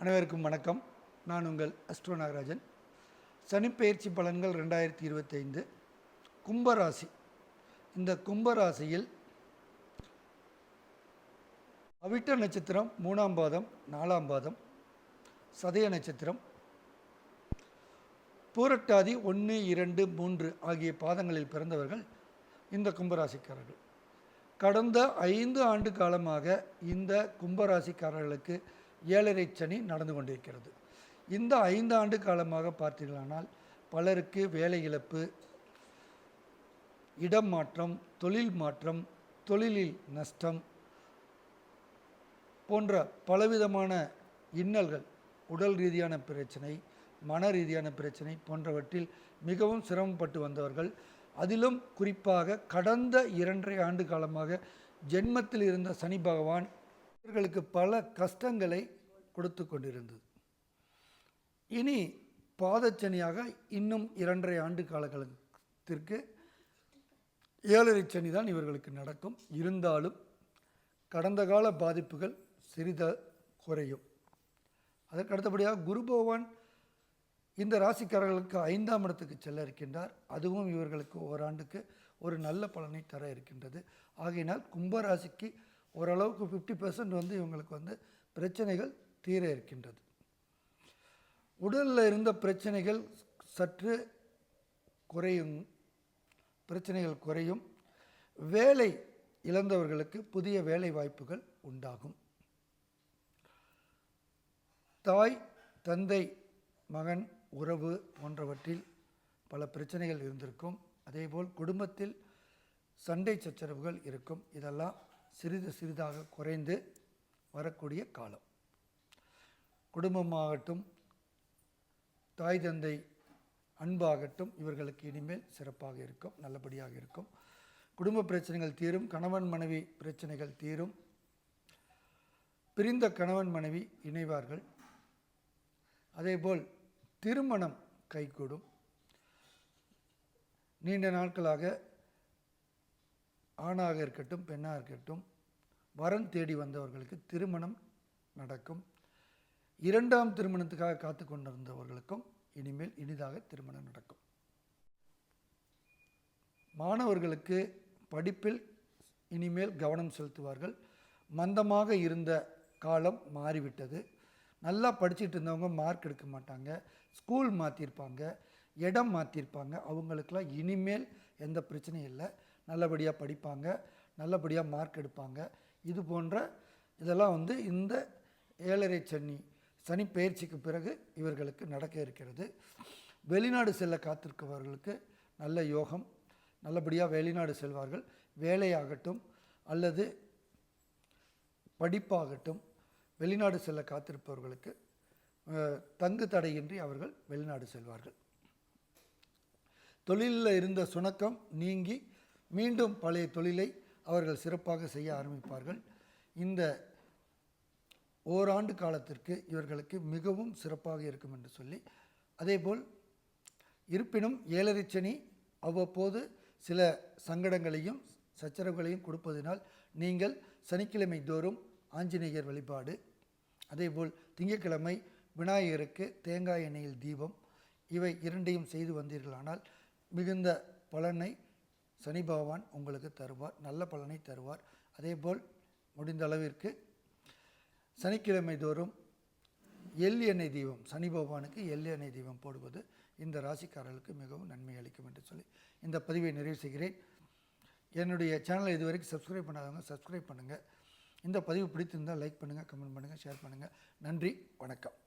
அனைவருக்கும் வணக்கம். நான் உங்கள் அஸ்ட்ரோ நாகராஜன். சனிப்பெயர்ச்சி பலன்கள் 2025 கும்பராசி. இந்த கும்பராசியில் அவிட்ட நட்சத்திரம் 3ஆம் பாதம், 4ஆம் பாதம், சதய நட்சத்திரம், பூரட்டாதி 1, 2, 3 ஆகிய பாதங்களில் பிறந்தவர்கள் இந்த கும்பராசிக்காரர்கள். கடந்த 5 ஆண்டு காலமாக இந்த கும்பராசிக்காரர்களுக்கு 7.5 சனி நடந்து கொண்டிருக்கிறது. இந்த 5 ஆண்டு காலமாக பார்த்தீர்களானால் பலருக்கு வேலை இழப்பு, இடம் மாற்றம், தொழில் மாற்றம், தொழிலில் நஷ்டம் போன்ற பலவிதமான இன்னல்கள், உடல் ரீதியான பிரச்சனை, மன ரீதியான பிரச்சனை போன்றவற்றில் மிகவும் சிரமப்பட்டு வந்தவர்கள். அதிலும் குறிப்பாக கடந்த 2.5 ஆண்டு காலமாக ஜென்மத்தில் இருந்த சனி பகவான் இவர்களுக்கு பல கஷ்டங்களை கொடுத்து கொண்டிருந்தது. இனி பாதச்சனியாக இன்னும் 2.5 ஆண்டு காலத்திற்கு 7.5 சனி தான் இவர்களுக்கு நடக்கும். இருந்தாலும் கடந்த கால பாதிப்புகள் சிறிது குறையும். அதற்கு அடுத்தபடியாக குரு பகவான் இந்த ராசிக்காரர்களுக்கு 5ஆம் இடத்துக்கு செல்ல இருக்கின்றார். அதுவும் இவர்களுக்கு ஓராண்டுக்கு ஒரு நல்ல பலனை தர இருக்கின்றது. ஆகையினால் கும்பராசிக்கு ஓரளவுக்கு 50% இவங்களுக்கு பிரச்சனைகள் தீர இருக்கின்றது. உடலில் இருந்த பிரச்சனைகள் சற்று குறையும். வேலை இழந்தவர்களுக்கு புதிய வேலை வாய்ப்புகள் உண்டாகும். தாய், தந்தை, மகன் உறவு போன்றவற்றில் பல பிரச்சனைகள் இருந்திருக்கும். அதேபோல் குடும்பத்தில் சண்டை சச்சரவுகள் இருக்கும். இதெல்லாம் சிறிதாக குறைந்து வரக்கூடிய காலம். குடும்பமாகட்டும், தாய் தந்தை அன்பாகட்டும், இவர்களுக்கு இனிமேல் சிறப்பாக இருக்கும், நல்லபடியாக இருக்கும். குடும்ப பிரச்சனைகள் தீரும். கணவன் மனைவி பிரச்சனைகள் தீரும். பிரிந்த கணவன் மனைவி இணைவார்கள். அதேபோல் திருமணம் கைகூடும். நீண்ட நாட்களாக ஆணாக இருக்கட்டும், பெண்ணாக இருக்கட்டும், வரன் தேடி வந்தவர்களுக்கு திருமணம் நடக்கும். 2ஆம் திருமணத்துக்காக காத்து கொண்டிருந்தவர்களுக்கும் இனிமேல் இனிதாக திருமணம் நடக்கும். மாணவர்களுக்கு படிப்பில் இனிமேல் கவனம் செலுத்துவார்கள். மந்தமாக இருந்த காலம் மாறிவிட்டது. நல்லா படிச்சுட்டு இருந்தவங்க மார்க் எடுக்க மாட்டாங்க, ஸ்கூல் மாற்றிருப்பாங்க, இடம் மாற்றிருப்பாங்க. அவங்களுக்கெல்லாம் இனிமேல் எந்த பிரச்சனையும் இல்லை. நல்லபடியாக படிப்பாங்க, நல்லபடியாக மார்க் எடுப்பாங்க. இது போன்ற இதெல்லாம் இந்த 7.5 சனி பெயர்ச்சிக்கு பிறகு இவர்களுக்கு நடக்க இருக்கிறது. வெளிநாடு செல்ல காத்திருப்பவர்களுக்கு நல்ல யோகம். நல்லபடியாக வெளிநாடு செல்வார்கள். வேலையாகட்டும் அல்லது படிப்பாகட்டும், வெளிநாடு செல்ல காத்திருப்பவர்களுக்கு தங்கு தடையின்றி அவர்கள் வெளிநாடு செல்வார்கள். தொழிலில் இருந்த சுணக்கம் நீங்கி மீண்டும் பழைய தொழிலை அவர்கள் சிறப்பாக செய்ய ஆரம்பிப்பார்கள். இந்த ஓராண்டு காலத்திற்கு இவர்களுக்கு மிகவும் சிறப்பாக இருக்கும் என்று சொல்லி, அதேபோல் இருப்பினும் 7.5 சனி அவ்வப்போது சில சங்கடங்களையும் சச்சரவுகளையும் கொடுப்பதினால் நீங்கள் சனிக்கிழமை தோறும் ஆஞ்சநேயர் வழிபாடு, அதேபோல் திங்கட்கிழமை விநாயகருக்கு தேங்காய் எண்ணெயில் தீபம், இவை இரண்டையும் செய்து வந்தீர்களானால் மிகுந்த பலனை சனி பகவான் உங்களுக்கு தருவார், நல்ல பலனை தருவார். அதேபோல் முடிந்த அளவிற்கு சனிக்கிழமை தோறும் எள் எண்ணெய் தீபம், சனி பகவானுக்கு எள் எண்ணெய் தீபம் போடுவது இந்த ராசிக்காரர்களுக்கு மிகவும் நன்மை அளிக்கும் என்று சொல்லி இந்த பதிவை நிறைவு செய்கிறேன். என்னுடைய சேனலை இதுவரைக்கும் சப்ஸ்கிரைப் பண்ணாதவங்க சப்ஸ்கிரைப் பண்ணுங்கள். இந்த பதிவு பிடித்திருந்தால் லைக் பண்ணுங்கள், கமெண்ட் பண்ணுங்கள், ஷேர் பண்ணுங்கள். நன்றி, வணக்கம்.